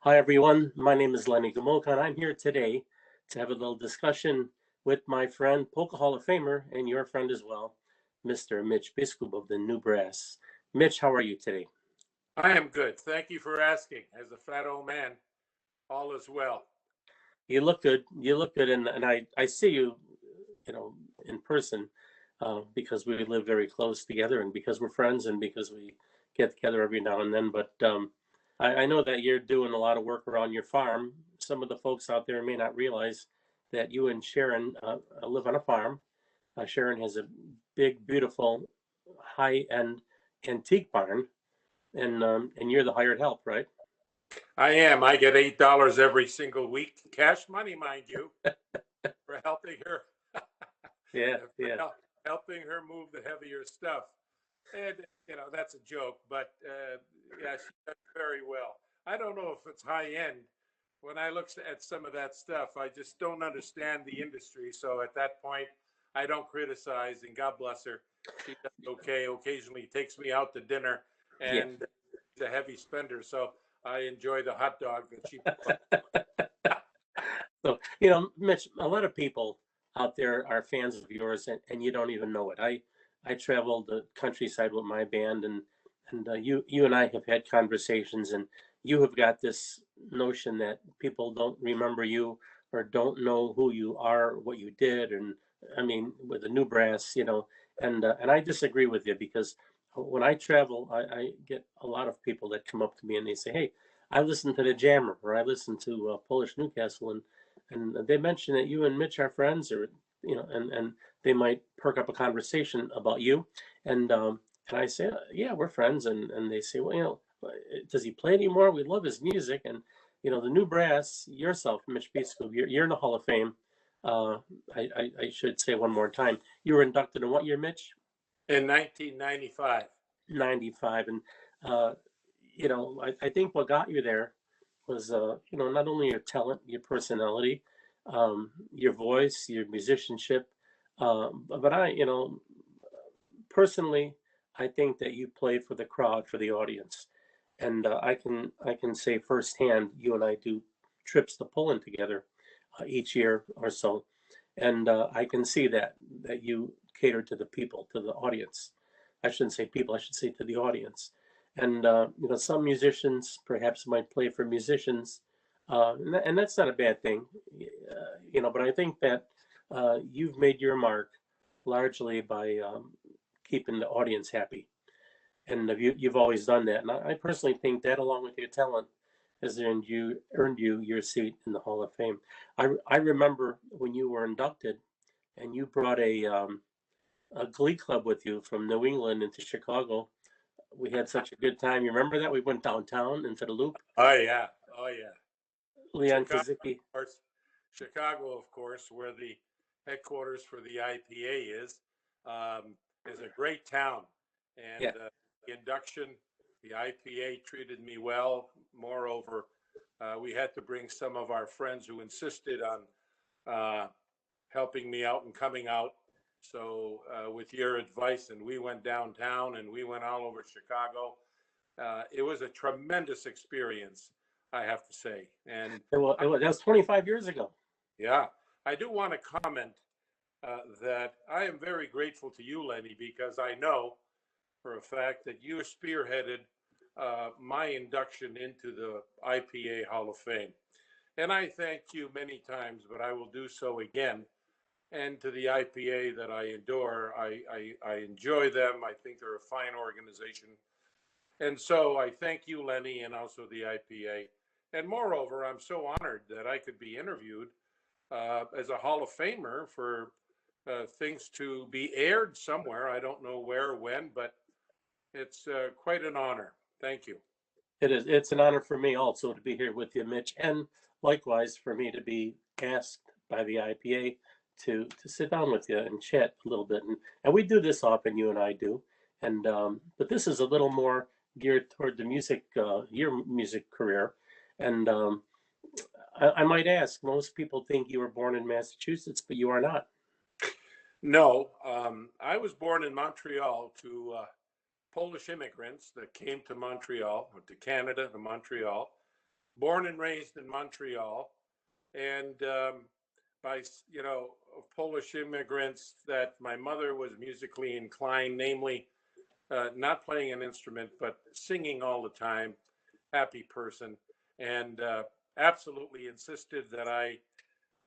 Hi, everyone. My name is Lenny Gomulka, and I'm here today to have a little discussion with my friend, Polka Hall of Famer, and your friend as well, Mr. Mitch Biskup of the New Brass. Mitch, how are you today? I am good. Thank you for asking. As a fat old man, all is well. You look good. You look good, and I see you, in person, because we live very close together, and because we're friends, and because we get together every now and then. But I know that you're doing a lot of work around your farm. Some of the folks out there may not realize that you and Sharon live on a farm. Sharon has a big, beautiful, high-end antique barn, and you're the hired help, right? I am. I get $8 every single week, cash money, mind you, for helping her. Yeah, for yeah. helping her move the heavier stuff. And that's a joke, but yeah, she does very well. I don't know if it's high end. When I look at some of that stuff, I just don't understand the industry. So at that point, I don't criticize. And God bless her, she does okay. Occasionally takes me out to dinner, Yeah. and she's a heavy spender. So I enjoy the hot dog that she. So, Mitch, a lot of people out there are fans of yours, and you don't even know it. I traveled the countryside with my band, and you and I have had conversations, and you have got this notion that people don't remember you or don't know who you are, what you did, and I mean, with the New Brass, and I disagree with you because when I travel, I get a lot of people that come up to me and they say, "Hey, I listened to the Jammer, or I listened to Polish Newcastle," and they mention that you and Mitch are friends, or and they might perk up a conversation about you, and I say, yeah, we're friends, and they say, well, does he play anymore? We love his music, and the New Brass, yourself, Mitch Biskup, you're in the Hall of Fame. Uh, I should say one more time, you were inducted in what year, Mitch? In 1995. 95, and uh, I think what got you there was not only your talent, your personality, your voice, your musicianship, but personally, I think that you play for the crowd, for the audience, and I can say firsthand, you and I do trips to Poland together each year or so, and I can see that you cater to the people, to the audience. I shouldn't say people, I should say to the audience. And some musicians perhaps might play for musicians, and that's not a bad thing, But I think that you've made your mark largely by keeping the audience happy, and you've always done that. And I personally think that, along with your talent, has earned you your seat in the Hall of Fame. I remember when you were inducted, and you brought a glee club with you from New England into Chicago. We had such a good time. You remember that? We went downtown into the Loop. Oh yeah. Oh yeah. Leon Chicago, Kazicki. Chicago, of course, where the headquarters for the IPA is a great town. And Yeah. the induction, the IPA treated me well. Moreover, we had to bring some of our friends who insisted on uh, helping me out and coming out. So, with your advice, and we went downtown and we went all over Chicago. It was a tremendous experience, I have to say. And That was 25 years ago. yeah, I do want to comment that I am very grateful to you, Lenny, because I know for a fact that you spearheaded my induction into the IPA Hall of Fame. And I thank you many times, but I will do so again. And to the IPA that I adore, I enjoy them. I think they're a fine organization. And so I thank you, Lenny, and also the IPA. And moreover, I'm so honored that I could be interviewed as a Hall of Famer for things to be aired somewhere. I don't know where or when, but it's quite an honor. Thank you. It is. It's an honor for me also to be here with you, Mitch, and likewise for me to be asked by the IPA to sit down with you and chat a little bit. And we do this often, you and I do. And but this is a little more geared toward the music, your music career. And I might ask, most people think you were born in Massachusetts, but you are not. No, I was born in Montreal to Polish immigrants that came to Montreal, or to Canada, to Montreal. born and raised in Montreal, and by Polish immigrants that my mother was musically inclined, namely not playing an instrument but singing all the time. Happy person, and absolutely insisted that I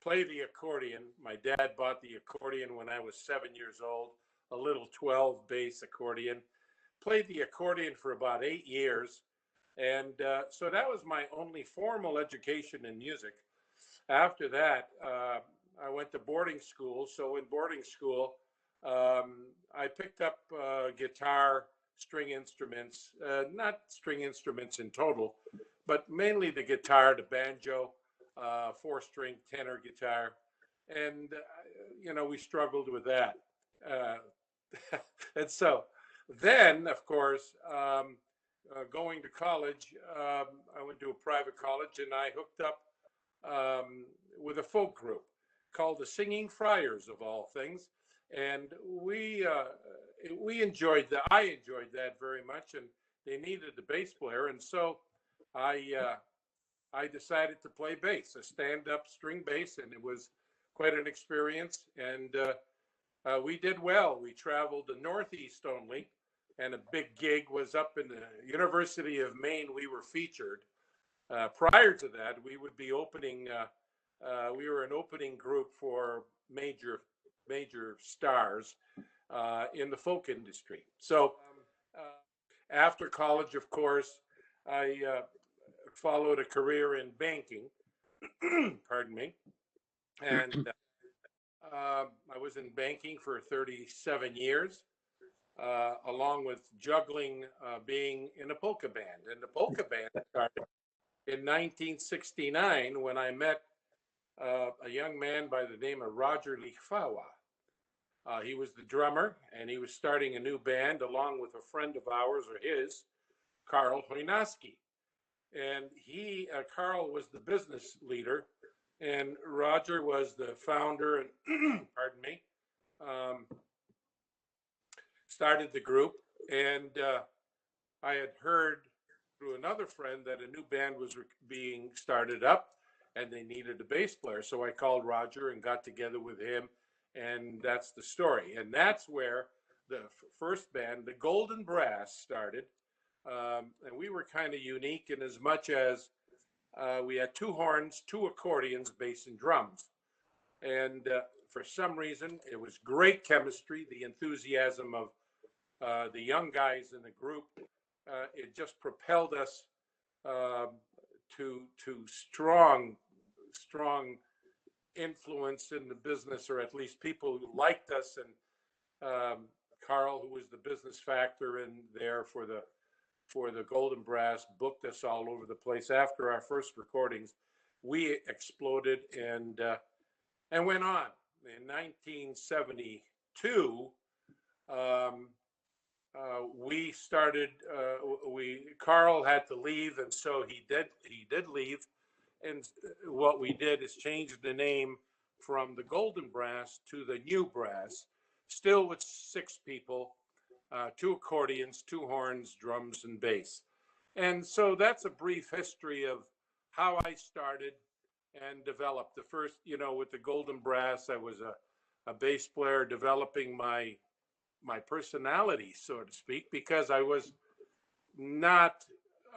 play the accordion. My dad bought the accordion when I was 7 years old, a little 12 bass accordion. Played the accordion for about 8 years. And so that was my only formal education in music. After that, I went to boarding school. So in boarding school, I picked up guitar, string instruments, not string instruments in total, but mainly the guitar, the banjo, four-string tenor guitar. And, we struggled with that. Uh, and so then, of course, going to college, I went to a private college and I hooked up with a folk group called the Singing Friars, of all things. And we enjoyed that. I enjoyed that very much, and they needed a bass player, and so I I decided to play bass, a stand-up string bass, and it was quite an experience. And we did well. We traveled the Northeast only, and a big gig was up in the University of Maine. We were featured. Prior to that, we would be opening. We were an opening group for major stars in the folk industry. So after college, of course, I followed a career in banking. Pardon me, and I was in banking for 37 years, along with juggling being in a polka band. And the polka band started in 1969 when I met a young man by the name of Roger Lichfawa. He was the drummer, and he was starting a new band along with a friend of ours, or his, Karl Hoynaski. And Karl was the business leader, and Roger was the founder, and pardon me, started the group. And I had heard through another friend that a new band was being started up, and they needed a bass player. So I called Roger and got together with him, and that's the story. And that's where the first band, the Golden Brass, started. And we were kind of unique in as much as we had two horns, two accordions, bass, and drums. And for some reason, it was great chemistry, the enthusiasm of the young guys in the group. It just propelled us to strong influence in the business, or at least people who liked us. And Karl, who was the business factor in there for the Golden Brass, booked us all over the place. After our first recordings, we exploded and went on. In 1972, we started. Karl had to leave, and so he did leave. And what we did is change the name from the Golden Brass to the New Brass, still with 6 people. Two accordions, two horns, drums, and bass. And so that's a brief history of how I started and developed. The first, with the Golden Brass, I was a bass player, developing my personality, so to speak, because I was not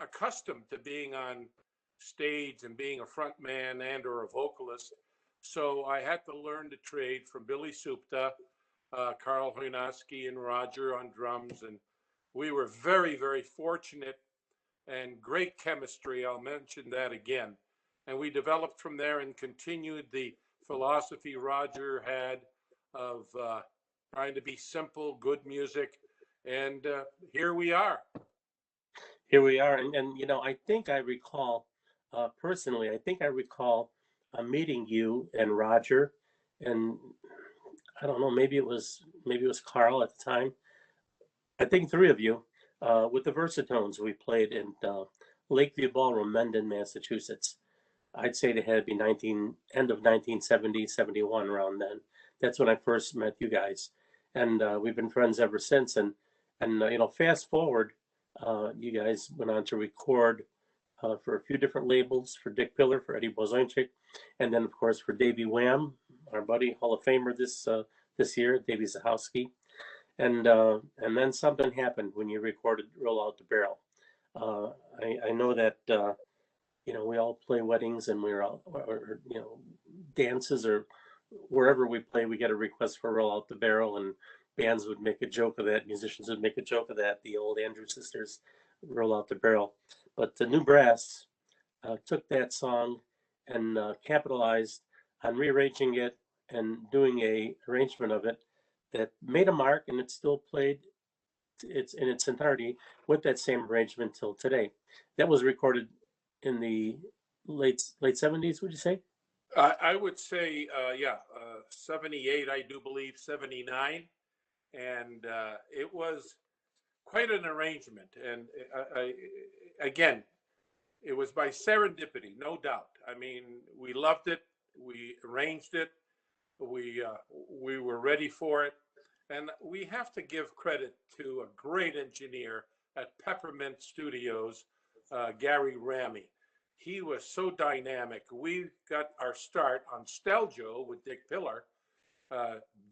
accustomed to being on stage and being a front man and or a vocalist. So I had to learn the trade from Billy Supta, Karl Hoynaski, and Roger on drums. And we were very, very fortunate and great chemistry. I'll mention that again. And we developed from there and continued the philosophy Roger had of trying to be simple, good music. And here we are. Here we are. And I think I recall, personally, meeting you and Roger, and I don't know, maybe it was Karl at the time. I think 3 of you with the Versatones. We played in Lakeview Ballroom, Mendon, Massachusetts. I'd say it had to be end of 1970, 71, around then. That's when I first met you guys, and we've been friends ever since. And fast forward, you guys went on to record for a few different labels, for Dick Pillar, for Eddie Blazonczyk, and then of course for Davey Wham, our buddy, Hall of Famer this year, Davey Zahowski. And then something happened when you recorded "Roll Out the Barrel." I know that we all play weddings and we're all, or dances, or wherever we play, we get a request for "Roll Out the Barrel," and bands would make a joke of that, musicians would make a joke of that. The old Andrew Sisters, "Roll Out the Barrel," but the New Brass took that song and capitalized on rearranging it and doing a arrangement of it that made a mark, and it's still played it's in its entirety with that same arrangement till today. That was recorded in the late 70s, would you say? I would say, 78, I do believe, 79. And it was quite an arrangement. And again, it was by serendipity, no doubt. I mean, we loved it. We arranged it. We were ready for it. And we have to give credit to a great engineer at Peppermint Studios, Gary Ramy. He was so dynamic. We got our start on Steljo with Dick Pillar.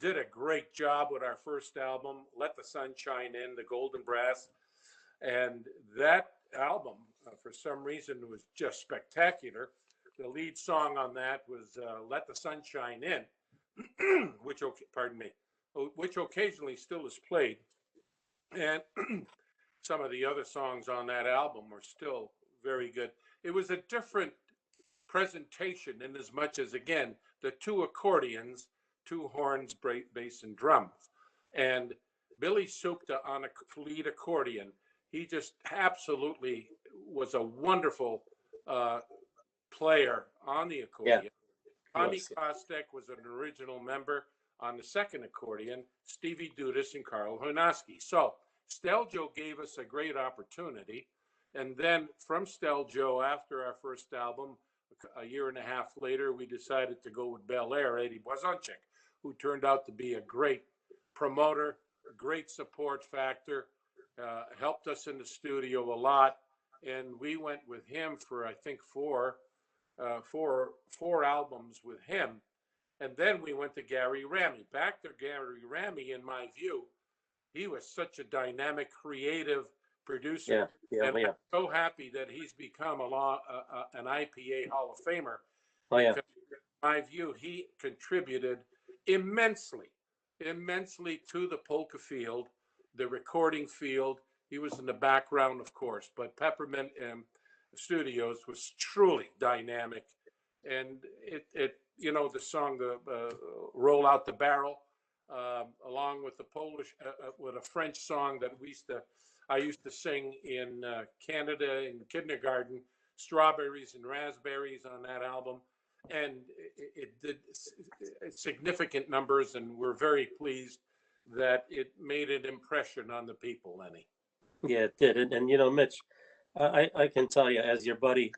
Did a great job with our first album, Let the Sun Shine In, the Golden Brass. And that album, for some reason, was just spectacular. The lead song on that was Let the Sun Shine In, which occasionally still is played. And some of the other songs on that album were still very good. It was a different presentation in as much as, again, the two accordions, two horns, bass, and drums. And Billy Supta on a lead accordion, he just absolutely was a wonderful player on the accordion. Tommy Kostek was an original member on the second accordion, Stevie Dudas and Carl Honaski. So Steljo gave us a great opportunity. And then from Steljo, after our first album, a year and a half later, we decided to go with Bel Air, Eddie Blazonczyk, who turned out to be a great promoter, a great support factor, helped us in the studio a lot. And we went with him for, I think, four albums with him. And then we went to Gary Ramy. Back to Gary Ramy, in my view, he was such a dynamic, creative producer. I'm so happy that he's become an IPA Hall of Famer. In my view, he contributed immensely to the polka field, the recording field. He was in the background, of course, but Peppermint Studios was truly dynamic. And the song, Roll Out the Barrel, along with the Polish, with a French song that I used to sing in Canada in kindergarten, Strawberries and Raspberries, on that album. And it did significant numbers, and we're very pleased that it made an impression on the people, Lenny. Yeah, it did. And Mitch, I can tell you, as your buddy,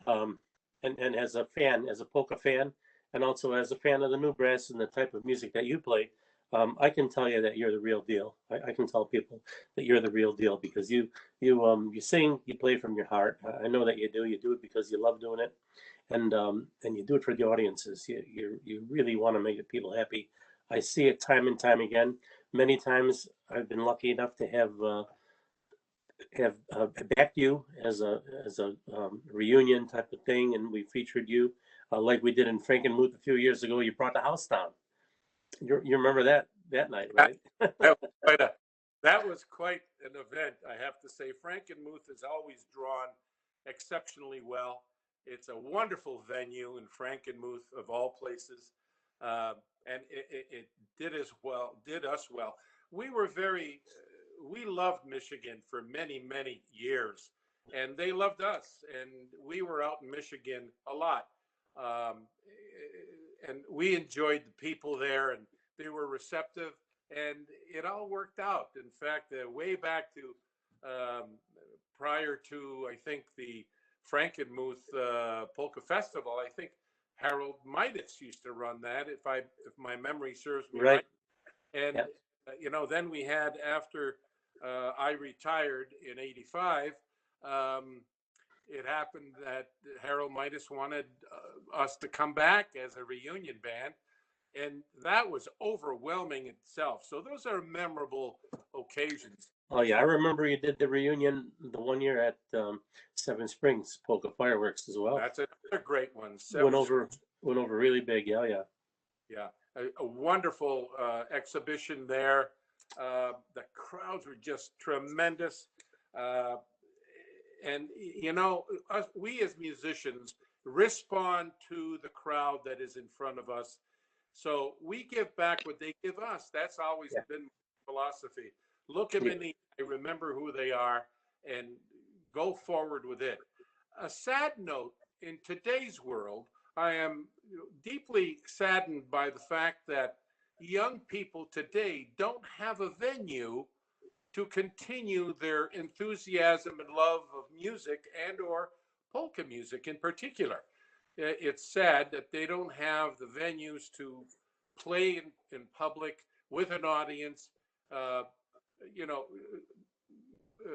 and as a fan, as a polka fan, and also as a fan of the New Brass and the type of music that you play, I can tell you that you're the real deal. I can tell people that you're the real deal because you sing, you play from your heart. I know that you do. You do it because you love doing it, and you do it for the audiences. You really want to make people happy. I see it time and time again. Many times I've been lucky enough to have backed you as a reunion type of thing, and we featured you like we did in Frankenmuth a few years ago. You brought the house down. You remember that night, right? That was quite an event, I have to say. Frankenmuth has always drawn exceptionally well. It's a wonderful venue in Frankenmuth, of all places, and it did us well. We loved Michigan for many, many years, and they loved us, and we were out in Michigan a lot. And we enjoyed the people there, and they were receptive, and it all worked out. In fact, way back to prior to, I think, the Frankenmuth Polka Festival, I think Harold Midas used to run that, if my memory serves me right. And then we had, after I retired in '85, it happened that Harold Midas wanted us to come back as a reunion band, and that was overwhelming itself. So those are memorable occasions. Oh yeah, I remember you did the reunion the one year at Seven Springs Polka Fireworks as well. That's another great one. Went Seven, over went over really big. Yeah, yeah. yeah, a wonderful exhibition there. The crowds were just tremendous. Uh, and you know, we as musicians respond to the crowd that is in front of us, so we give back what they give us. That's always Yeah. been my philosophy. Look them in the eye, remember who they are, and go forward with it. A sad note, in today's world, I am deeply saddened by the fact that young people today don't have a venue to continue their enthusiasm and love of music and or polka music in particular. It's sad that they don't have the venues to play in public with an audience, uh, you know,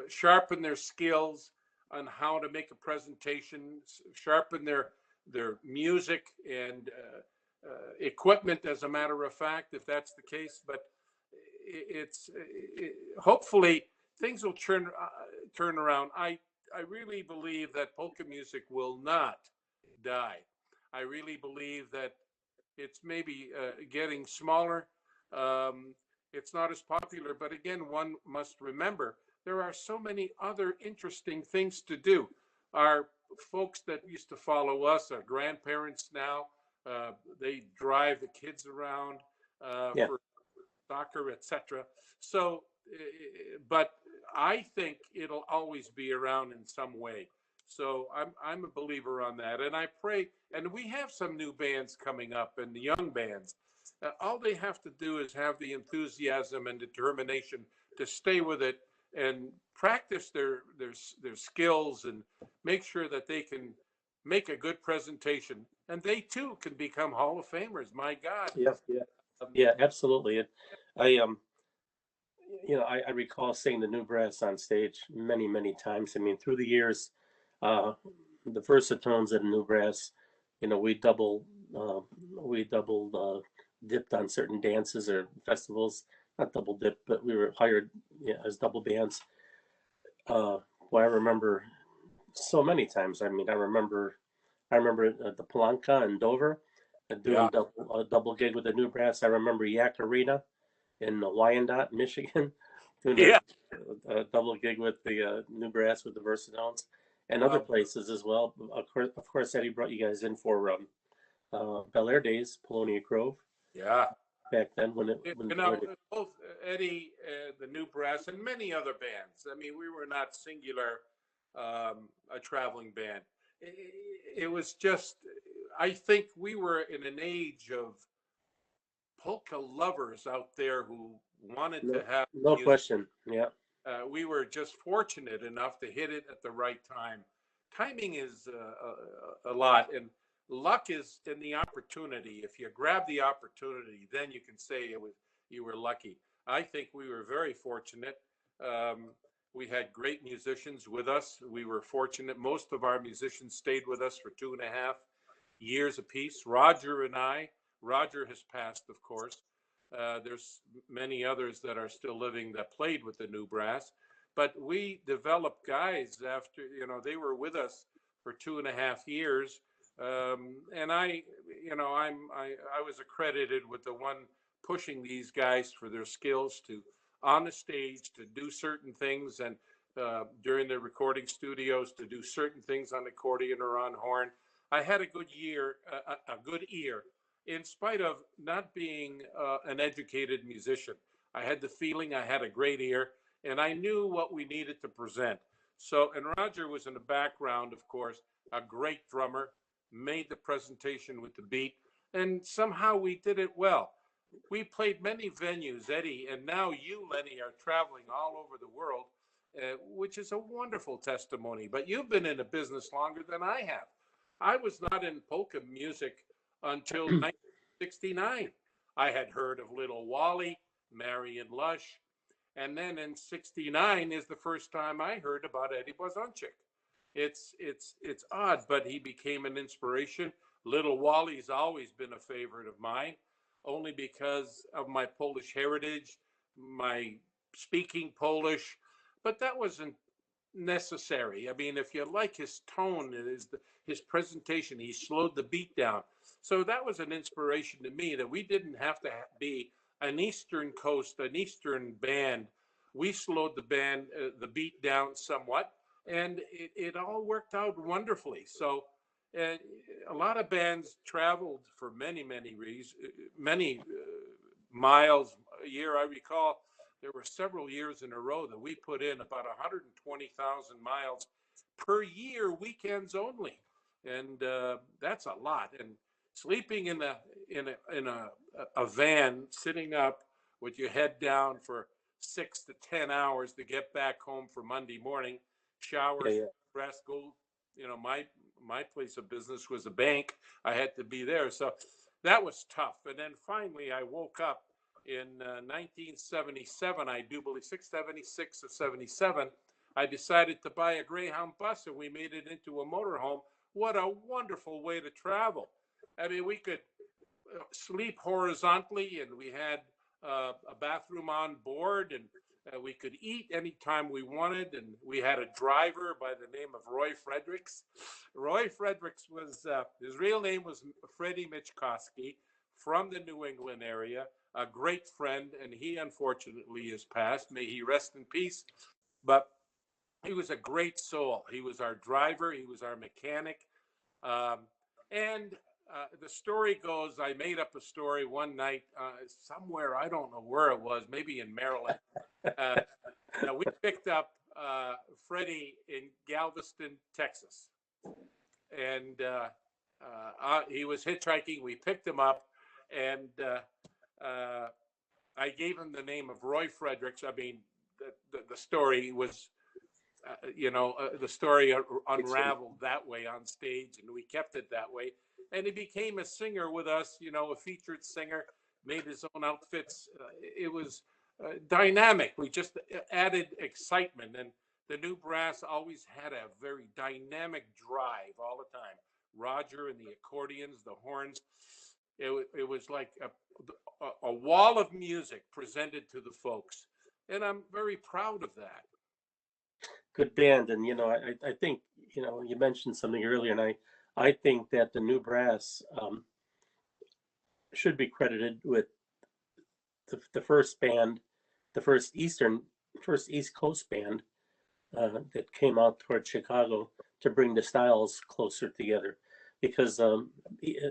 sharpen their skills on how to make a presentation, sharpen their music and equipment, as a matter of fact, if that's the case. But hopefully things will turn around. I really believe that polka music will not die. I really believe that it's maybe getting smaller. Um, it's not as popular, but again, one must remember there are so many other interesting things to do. Our folks that used to follow us, our grandparents now, they drive the kids around Yeah. for soccer, etc. So, but I think it'll always be around in some way. So I'm a believer on that, and I pray. And we have some new bands coming up, and the young bands. All they have to do is have the enthusiasm and determination to stay with it and practice their skills and make sure that they can make a good presentation, and they too can become Hall of Famers. My God. Yeah, yeah, Um, yeah, absolutely. And I I recall seeing the new brass on stage many, many times. I mean, through the years, uh, the versatones at new brass, we uh, double dipped on certain dances or festivals. Not double dipped, but we were hired, as double bands. Well, I remember so many times. I mean, I remember the Palanca in Dover, doing yeah, a double gig with the new brass. I remember Yak Arena in Wyandotte, Michigan, doing yeah. a double gig with the new brass with the Versatones, and other Uh, places as well. Of course, Eddie brought you guys in for Bel Air days, Polonia Grove, yeah. back then when it when where the, Both Eddie, the New Brass, and many other bands. I mean, we were not singular, a traveling band. It was just, I think we were in an age of polka lovers out there who wanted to no have no music. question, yeah, We were just fortunate enough to hit it at the right time. Timing is a lot, and luck is in the opportunity. If you grab the opportunity, then you can say you were lucky. I think we were very fortunate. Um, we had great musicians with us. We were fortunate. Most of our musicians stayed with us for 2.5 years apiece. Roger and I. Roger has passed, of course. There's many others that are still living that played with the new brass, but we developed guys after, they were with us for 2.5 years. And I was accredited with the one pushing these guys for their skills to on the stage to do certain things, and during the recording studios to do certain things on accordion or on horn. I had a good year, a good ear in spite of not being an educated musician. I had the feeling I had a great ear, and I knew what we needed to present. So, and Roger was in the background, of course, a great drummer, made the presentation with the beat, and somehow we did it well. We played many venues, Eddie, and now you, Lenny, are traveling all over the world, which is a wonderful testimony. But you've been in the business longer than I have. I was not in polka music until 1969. I had heard of Little Wally, Marion Lush, and then in '69 is the first time I heard about Eddie Blazonczyk. It's odd, but he became an inspiration. Little Wally's always been a favorite of mine, only because of my Polish heritage, my speaking Polish, but that wasn't necessary. I mean, if you like his tone and his presentation, he slowed the beat down. So that was an inspiration to me that we didn't have to be an Eastern Coast, an Eastern band. We slowed the beat down somewhat, and it all worked out wonderfully. So uh, a lot of bands traveled for many miles a year. I recall there were several years in a row that we put in about 120,000 miles per year, weekends only, and that's a lot. And sleeping in a van, sitting up with your head down for 6 to 10 hours to get back home for Monday morning, shower, Yeah, yeah. rest, go. My place of business was a bank. I had to be there, so that was tough. And then finally, I woke up in 1977, I do believe 676 or 77. I decided to buy a Greyhound bus, and we made it into a motorhome. What a wonderful way to travel! I mean, we could sleep horizontally, and we had a bathroom on board, and we could eat anytime we wanted. And we had a driver by the name of Roy Fredericks. Roy Fredericks was his real name was Freddie Michkowski, from the New England area, a great friend, and he unfortunately is passed. May he rest in peace. But he was a great soul. He was our driver. He was our mechanic. Um, and the story goes, I made up a story one night somewhere, I don't know where it was, maybe in Maryland. Uh, we picked up Freddie in Galveston, Texas. And he was hitchhiking. We picked him up, and I gave him the name of Roy Fredericks. I mean, the story was the story unraveled that way on stage, and we kept it that way. And he became a singer with us, a featured singer, made his own outfits. It was dynamic. We just added excitement, and the new brass always had a very dynamic drive all the time. Roger and the accordions, the horns. It was like a wall of music presented to the folks, and I'm very proud of that. Good band. And I think you mentioned something earlier, and I think that the new brass should be credited with the first band, the first East Coast band that came out towards Chicago to bring the styles closer together. Because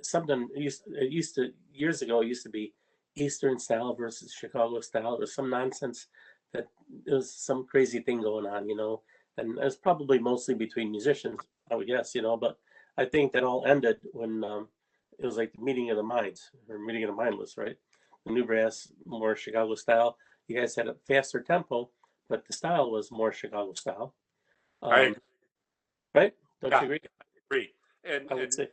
something it used to years ago, it used to be Eastern style versus Chicago style, or some nonsense that there was some crazy thing going on. And it was probably mostly between musicians, I would guess, but I think that all ended when it was like the meeting of the minds, or meeting of the mindless, right? The new brass, more Chicago style. You guys had a faster tempo, but the style was more Chicago style. I Um, agree. right? Don't Yeah, you agree? I agree. And I would say.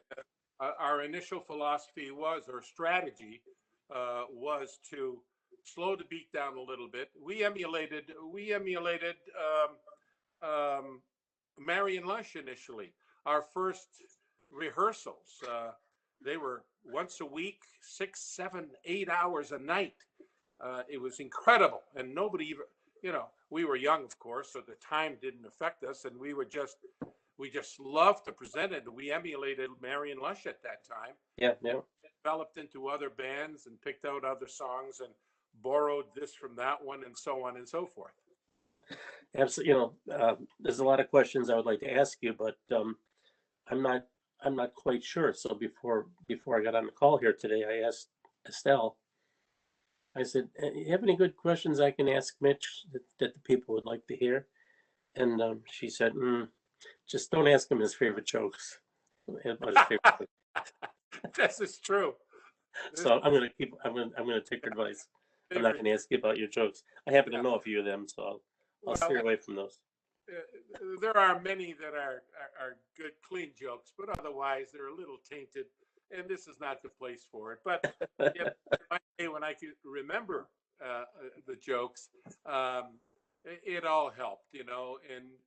our initial philosophy was, or strategy, was to slow the beat down a little bit. We emulated Marion Lush initially. Our first rehearsals, they were once a week, 6, 7, 8 hours a night. It was incredible, and nobody even, we were young, of course, so the time didn't affect us, and we just loved to present it. We emulated Marion Lush at that time, Yeah, yeah. developed into other bands, and picked out other songs and borrowed this from that one, and so on and so forth. Absolutely. There's a lot of questions I would like to ask you, but I'm not I'm not quite sure. So before I got on the call here today, I asked Estelle. I said, "You have any good questions I can ask Mitch that the people would like to hear?" And she said, "Just don't ask him his favorite jokes." About his favorite. This is true. This So I'm gonna take your advice. I'm not favorite. gonna ask you about your jokes. I happen to Yeah. know a few of them, so I'll Well, steer away from those. there are many that are good, clean jokes, but otherwise they're a little tainted, and this is not the place for it. But yeah, one day when I could remember the jokes, it all helped, and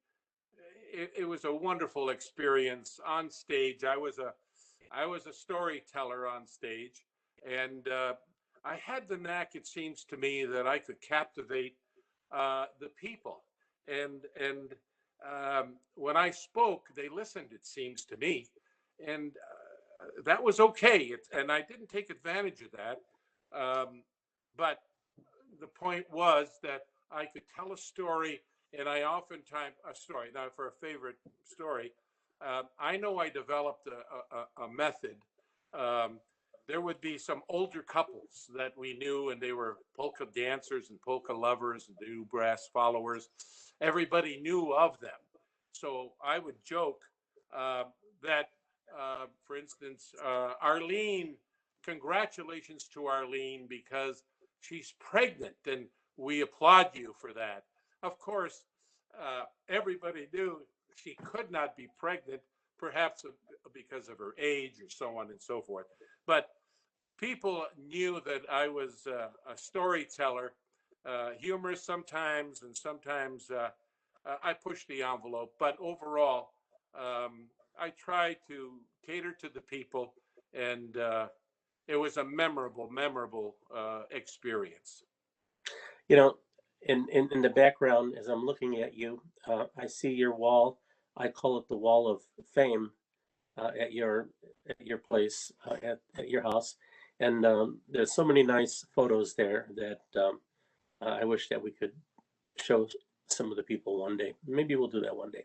it was a wonderful experience on stage. I was a storyteller on stage, and I had the knack. It seems to me that I could captivate the people, and when I spoke, they listened. It seems to me, and that was okay. And I didn't take advantage of that, but the point was that I could tell a story, and I oftentimes a story. Now, for a favorite story, I know I developed a method. Um, there would be some older couples that we knew, and they were polka dancers and polka lovers and new brass followers. Everybody knew of them. So I would joke uh, that, for instance, Arlene, congratulations to Arlene because she's pregnant, and we applaud you for that. Of course, everybody knew she could not be pregnant, perhaps because of her age or so on and so forth. But people knew that I was a storyteller, humorous sometimes, and sometimes I pushed the envelope. But overall, I tried to cater to the people, and it was a memorable experience. You know, in the background, as I'm looking at you, I see your wall. I call it the Wall of Fame at your place at your house, and there's so many nice photos there that I wish that we could show some of the people one day. Maybe we'll do that one day.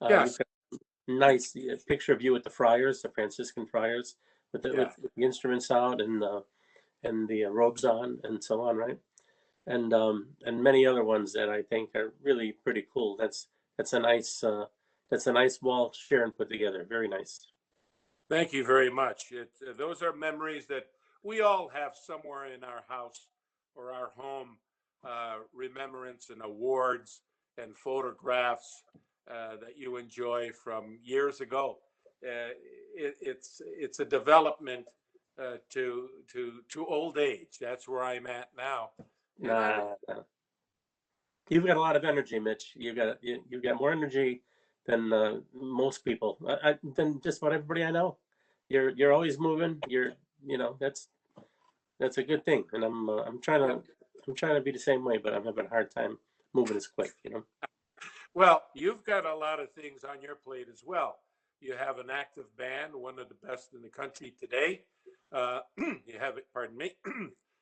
You've Yes, got a nice picture of you at the friars, the Franciscan friars, yeah. with the instruments out and the robes on and so on, right? And many other ones that I think are really pretty cool. That's a nice that's a nice wall Sharon put together. Very nice. Thank you very much. Those are memories that we all have somewhere in our house or our home, remembrance and awards and photographs that you enjoy from years ago. It's a development to old age. That's where I'm at now, and I Nah, nah. You've got a lot of energy, Mitch. You've got more energy than most people. Than just about everybody I know. You're always moving. You know that's a good thing. And yeah. I'm trying to be the same way, but I'm having a hard time moving as quick. You know. Well, you've got a lot of things on your plate as well. You have an active band, one of the best in the country today. You have it, pardon me,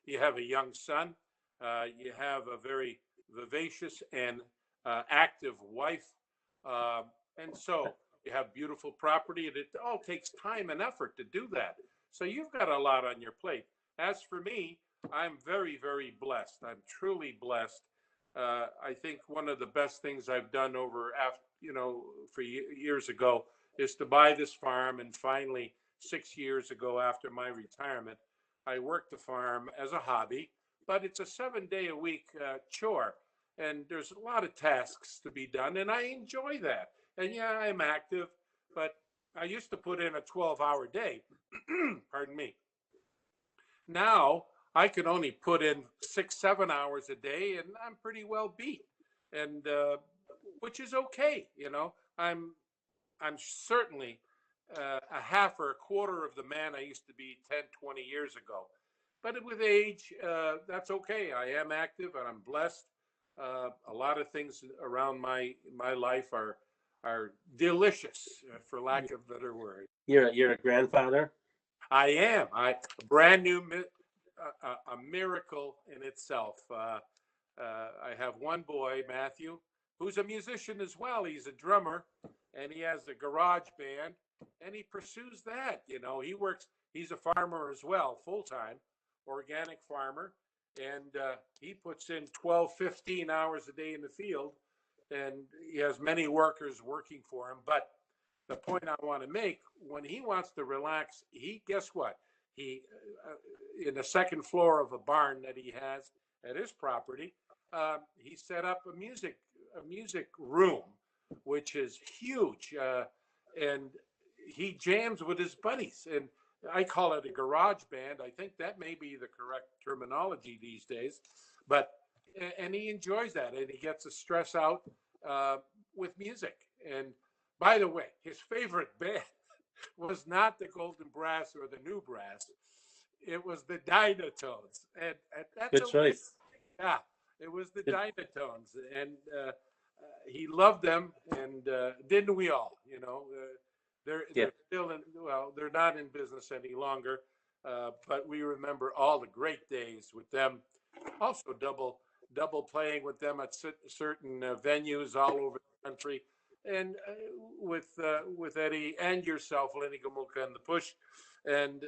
you have a young son. You have a very vivacious and active wife. Uh, and so you have beautiful property, and it all takes time and effort to do that. So you've got a lot on your plate. As for me, I'm very blessed. I'm truly blessed. I think one of the best things I've done over after, for years ago is to buy this farm. And finally, 6 years ago, after my retirement, I worked the farm as a hobby, but it's a 7 day a week chore. And there's a lot of tasks to be done. And I enjoy that. And yeah, I'm active, but I used to put in a 12-hour day. Pardon me. Now I can only put in 6, 7 hours a day, and I'm pretty well beat, and which is okay. I'm certainly a half or a quarter of the man I used to be 10, 20 years ago. But with age, that's okay. I am active and I'm blessed. A lot of things around my life are delicious, for lack of a better word. You're a grandfather. I am. A brand new, a miracle in itself. I have one boy, Matthew, who's a musician as well. He's a drummer, and he has a garage band, and he pursues that. He works. He's a farmer as well, full time, organic farmer, and he puts in 12, 15 hours a day in the field, and he has many workers working for him. But the point I want to make, when he wants to relax, guess what? He in the second floor of a barn that he has at his property, he set up a music room, which is huge, and he jams with his buddies. And I call it a garage band. I think that may be the correct terminology these days, but and he enjoys that, and he gets the stress out with music, And by the way, his favorite band was not the Golden Brass or the New Brass. It was the Dynatones. And that's Good okay. choice. Yeah, it was the Good. Dynatones. And he loved them. And didn't we all? You know, Yeah. they're still in, well, they're not in business any longer. But we remember all the great days with them. Also, double playing with them at certain venues all over the country, and with Eddie and yourself, Lenny Gomulka, and the Push, and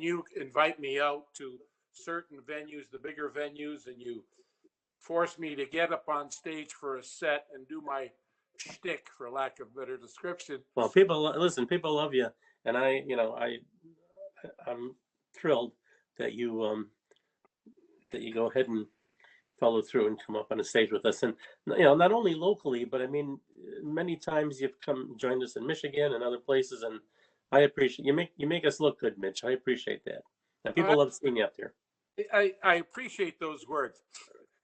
you invite me out to certain venues, the bigger venues, and you force me to get up on stage for a set and do my shtick, for lack of better description. Well, people listen. People love you, and I'm thrilled that you go ahead and follow through and come up on a stage with us. And not only locally, but I mean, many times you've come joined us in Michigan and other places, and I appreciate you make us look good, Mitch. I appreciate that, and people love seeing you up there. I appreciate those words.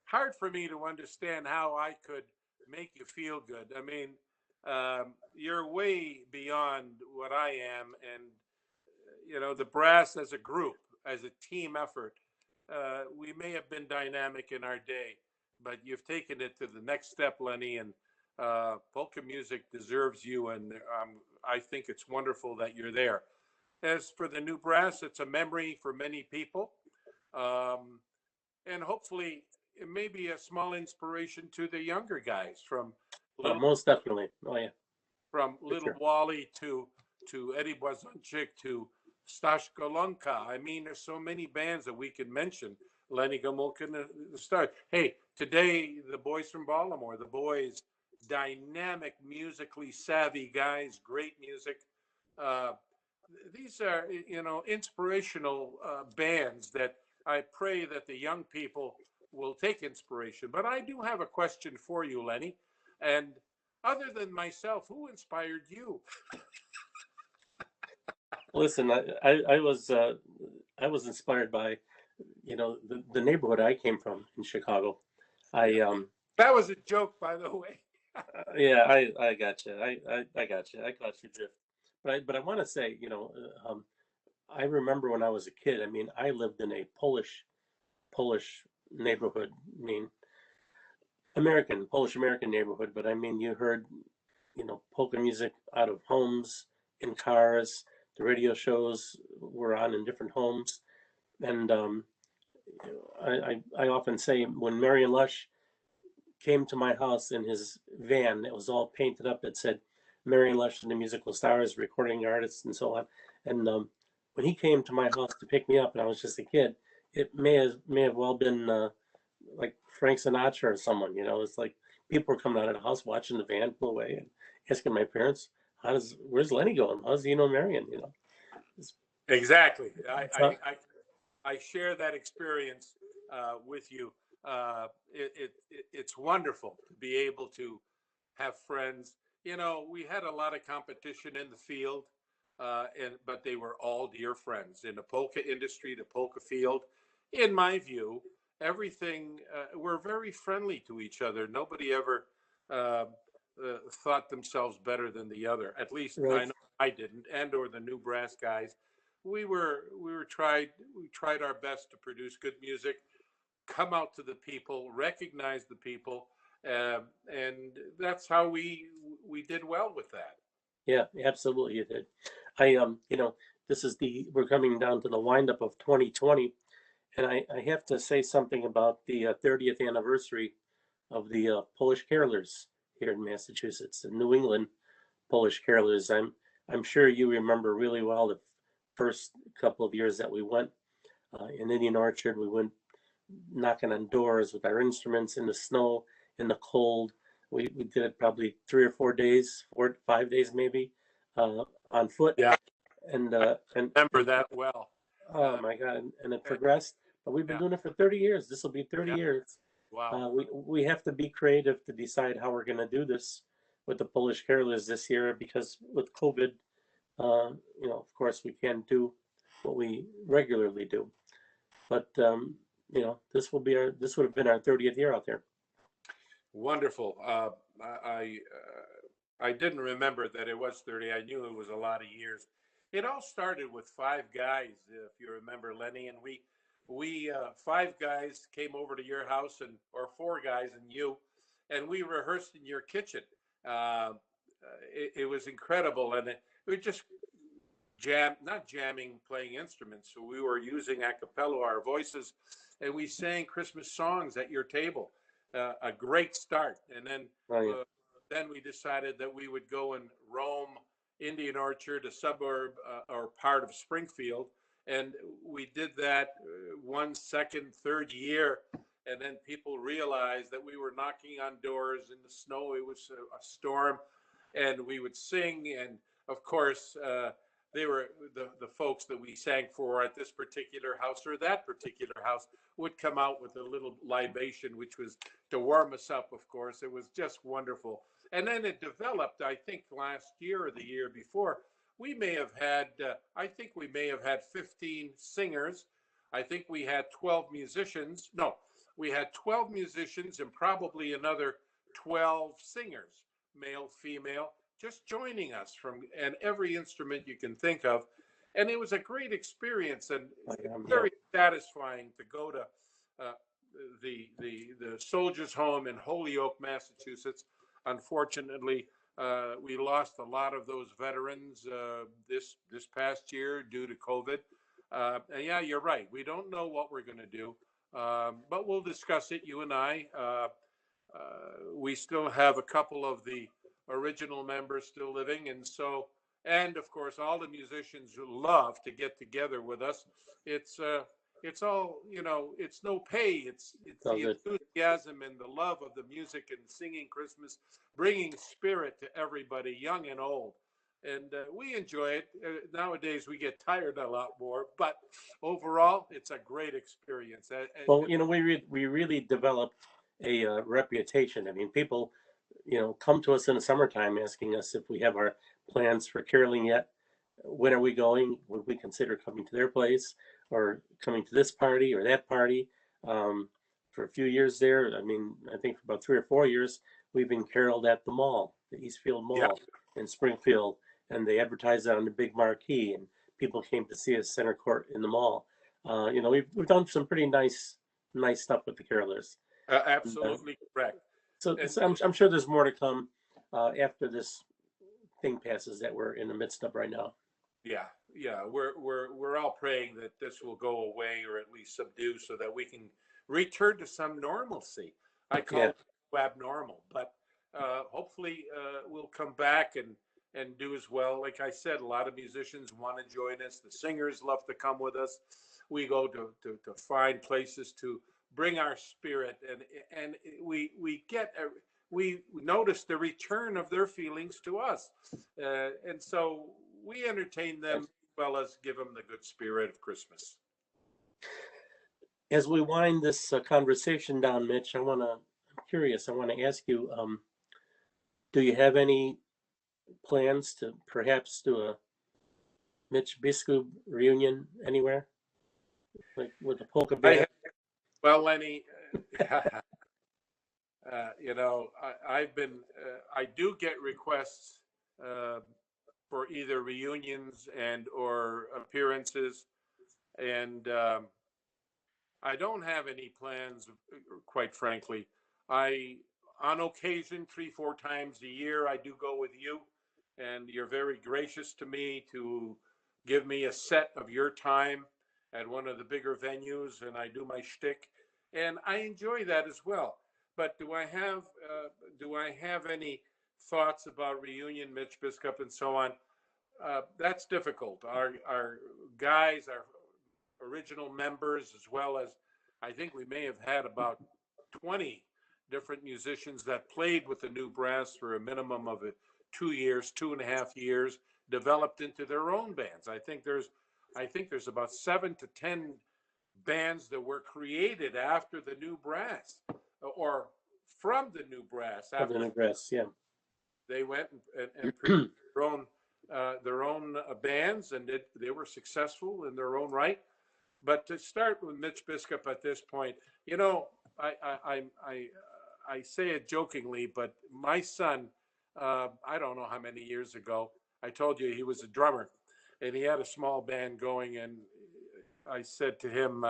Hard for me to understand how I could make you feel good. I mean, you're way beyond what I am, and the brass as a group, as a team effort. We may have been dynamic in our day, but you've taken it to the next step, Lenny, and polka music deserves you, and I think it's wonderful that you're there. As for the new brass, it's a memory for many people, and hopefully it may be a small inspiration to the younger guys Oh, little most definitely. Oh yeah, from for Little sure. Wally to Eddie Blazonczyk to Stash Golonka. I mean, there's so many bands that we can mention. Lenny Gomulka, the start. Hey, today the boys from Baltimore, the boys, dynamic, musically savvy guys, great music. Uh, these are inspirational bands that I pray that the young people will take inspiration. But I do have a question for you, Lenny, and other than myself, who inspired you? Listen, I was inspired by the neighborhood I came from in Chicago. I That was a joke, by the way. Yeah, I got you. I got you. I caught your drift. But I want to say, I remember when I was a kid. I mean, I lived in a Polish neighborhood. I mean, Polish American neighborhood. But I mean, you heard, polka music out of homes, in cars. The radio shows were on in different homes, and I often say when Marion Lush came to my house in his van. It was all painted up. It said Marion Lush and the musical stars, recording artists, and so on. And when he came to my house to pick me up, and I was just a kid, it may have well been like Frank Sinatra or someone. It's like people were coming out of the house watching the van pull away and asking my parents, "Where's Lenny going? How does he know Marion?" It's, Exactly. it's not, I share that experience with you. It's wonderful to be able to have friends. We had a lot of competition in the field, but they were all dear friends in the polka industry, the polka field. In my view, everything we're very friendly to each other. Nobody ever uh, thought themselves better than the other. At least I right. know I didn't, and or the new brass guys. We tried our best to produce good music, come out to the people, recognize the people, and that's how we did well with that. Yeah, absolutely, you did. I we're coming down to the windup of 2020. And I have to say something about the 30th anniversary of the Polish carolers here in Massachusetts, the New England Polish carolers. I'm sure you remember really well the first couple of years that we went in Indian Orchard. We went knocking on doors with our instruments in the snow, in the cold. We did it probably 3 or 4 days, 4 5 days maybe, on foot. Yeah, And remember that well. oh Uh, my God, and it and, progressed. But we've been yeah, doing it for 30 years. This will be 30 yeah, years. wow. We have to be creative to decide how we're going to do this with the Polish carolers this year because with COVID, of course, we can't do what we regularly do. But this would have been our 30th year out there. Wonderful. I didn't remember that it was 30. I knew it was a lot of years. It all started with five guys, if you remember, Lenny, and we five guys came over to your house, and or four guys and you, and we rehearsed in your kitchen. Uh, it was incredible, and we just not jamming, playing instruments. So we were using a cappella, our voices, and we sang Christmas songs at your table. A great start, and Oh, yeah. then we decided that we would go and roam Indian Orchard, a suburb or part of Springfield, and we did that one, second, third year, and then people realized that we were knocking on doors in the snow. It was a storm, and we would sing, and of course. They were the folks that we sang for at this particular house or that particular house would come out with a little libation, which was to warm us up, of course. It was just wonderful. And then it developed, I think last year or the year before, we may have had, I think we may have had 15 singers. I think we had 12 musicians. No, we had 12 musicians and probably another 12 singers, male, female, just joining us from and every instrument you can think of. And it was a great experience and very satisfying to go to the Soldiers Home in Holyoke, Massachusetts. Unfortunately, we lost a lot of those veterans this past year due to COVID. And yeah, you're right. We don't know what we're going to do, but we'll discuss it. You and I. We still have a couple of the original members still living, and so, and of course all the musicians who love to get together with us. It's all, it's no pay, it's all the good. enthusiasm and the love of the music and singing Christmas, bringing spirit to everybody, young and old, and we enjoy it. Nowadays we get tired a lot more, but overall it's a great experience. Well, we really developed a reputation. I mean, people, come to us in the summertime asking us if we have our plans for caroling yet. When are we going? Would we consider coming to their place or coming to this party or that party? For a few years there, I mean, I think for about 3 or 4 years, we've been caroled at the mall, the Eastfield Yeah. Mall in Springfield, and they advertised it on the big marquee, and people came to see us center court in the mall. We've done some pretty nice stuff with the carolers. Absolutely correct. So, And I'm sure there's more to come after this thing passes that we're in the midst of right now. yeah, we're all praying that this will go away or at least subdue so that we can return to some normalcy. I call it abnormal, but hopefully we'll come back and do as well. Like I said, a lot of musicians want to join us. The singers love to come with us. We go to find places to bring our spirit, and we notice the return of their feelings to us, and so we entertain them as well as give them the good spirit of Christmas. As we wind this conversation down, Mitch, I'm curious. I want to ask you, do you have any plans to perhaps do a Mitch Biskup reunion anywhere, like with the polka band? Well, Lenny, I've been, I do get requests for either reunions and or appearances, and I don't have any plans, quite frankly. On occasion, 3, 4 times a year, I do go with you, and you're very gracious to me to give me a set of your time at one of the bigger venues, and I do my shtick, and I enjoy that as well. But do I have any thoughts about reunion, Mitch Biskup, and so on? That's difficult. Our guys, our original members, as well as I think we may have had about 20 different musicians that played with the new brass for a minimum of 2 years, 2.5 years, developed into their own bands. I think there's about 7 to 10 bands that were created after the new brass, or from the new brass. After the new brass, yeah. They went and produced their own bands, and they were successful in their own right. But to start with Mitch Biskup at this point, I say it jokingly, but my son, I don't know how many years ago. I told you he was a drummer, and he had a small band going. And I said to him,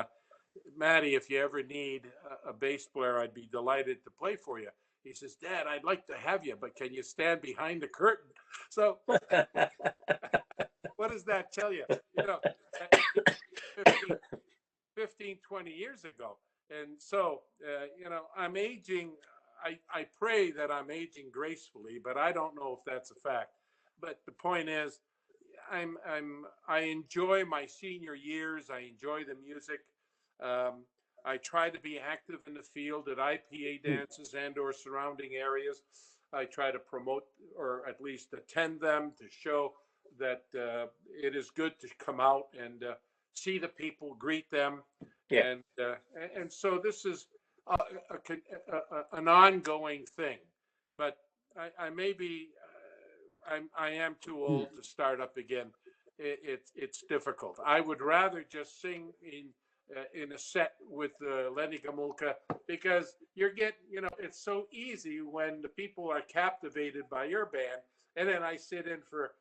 Matty, if you ever need a bass player, I'd be delighted to play for you. He says, Dad, I'd like to have you, but can you stand behind the curtain? So what does that tell you? You know, 15, 15, 20 years ago. And so, you know, I'm aging. I pray that I'm aging gracefully, but I don't know if that's a fact. But the point is, I enjoy my senior years. I enjoy the music. Um, I try to be active in the field at IPA dances and or surrounding areas. I try to promote or at least attend them to show that it is good to come out and see the people, greet them, Yeah. and so this is an ongoing thing. But I may be I am too old to start up again. It's difficult. I would rather just sing in a set with Lenny Gomulka, because you know, it's so easy when the people are captivated by your band, and then I sit in for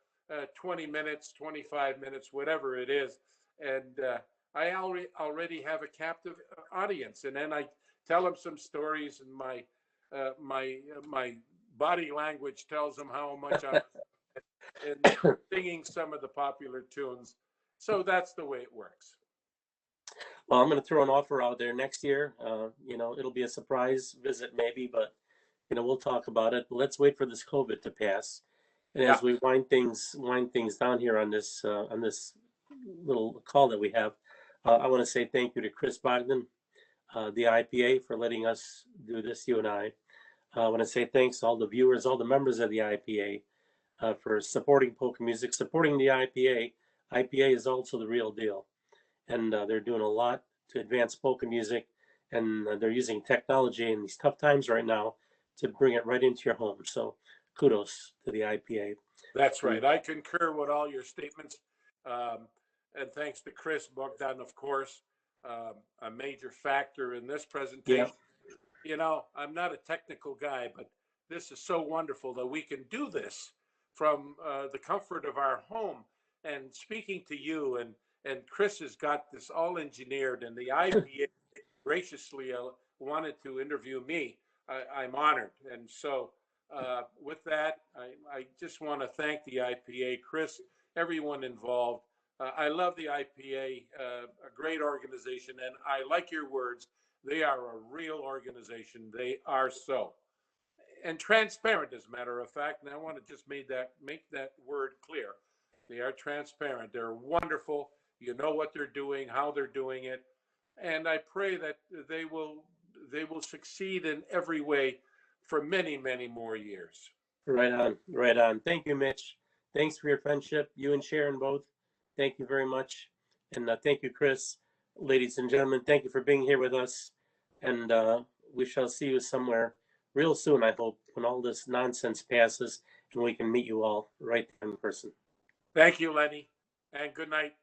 20 minutes, 25 minutes, whatever it is, and I already have a captive audience, and then I tell them some stories, and my body language tells them how much I'm and singing some of the popular tunes. So that's the way it works. Well, I'm going to throw an offer out there next year. You know, it'll be a surprise visit maybe, but you know, we'll talk about it. Let's wait for this COVID to pass. And Yeah. as we wind things down here on this little call that we have, I want to say thank you to Chris Bogdan, the IPA, for letting us do this. You and I want to say thanks to all the viewers, all the members of the IPA, for supporting polka music, supporting the IPA. IPA is also the real deal, and they're doing a lot to advance polka music, and they're using technology in these tough times right now to bring it right into your home. So kudos to the IPA. That's right. I concur with all your statements. And thanks to Chris Bogdan, of course, a major factor in this presentation. Yeah. You know, I'm not a technical guy, but this is so wonderful that we can do this from the comfort of our home. And speaking to you, and Chris has got this all engineered, and the IPA graciously wanted to interview me. I'm honored. And so with that, I just want to thank the IPA, Chris, everyone involved. I love the IPA, a great organization, and I like your words. They are a real organization. They are so. And transparent, as a matter of fact. And I want to just make that word clear. They are transparent. They're wonderful. You know what they're doing, how they're doing it, and I pray that they will succeed in every way for many, many more years. Right on, right on. Thank you, Mitch. Thanks for your friendship, you and Sharon both. Thank you very much, and thank you, Chris. Ladies and gentlemen, thank you for being here with us, and we shall see you somewhere real soon, I hope, when all this nonsense passes and we can meet you all right there in person. Thank you, Lenny, and good night.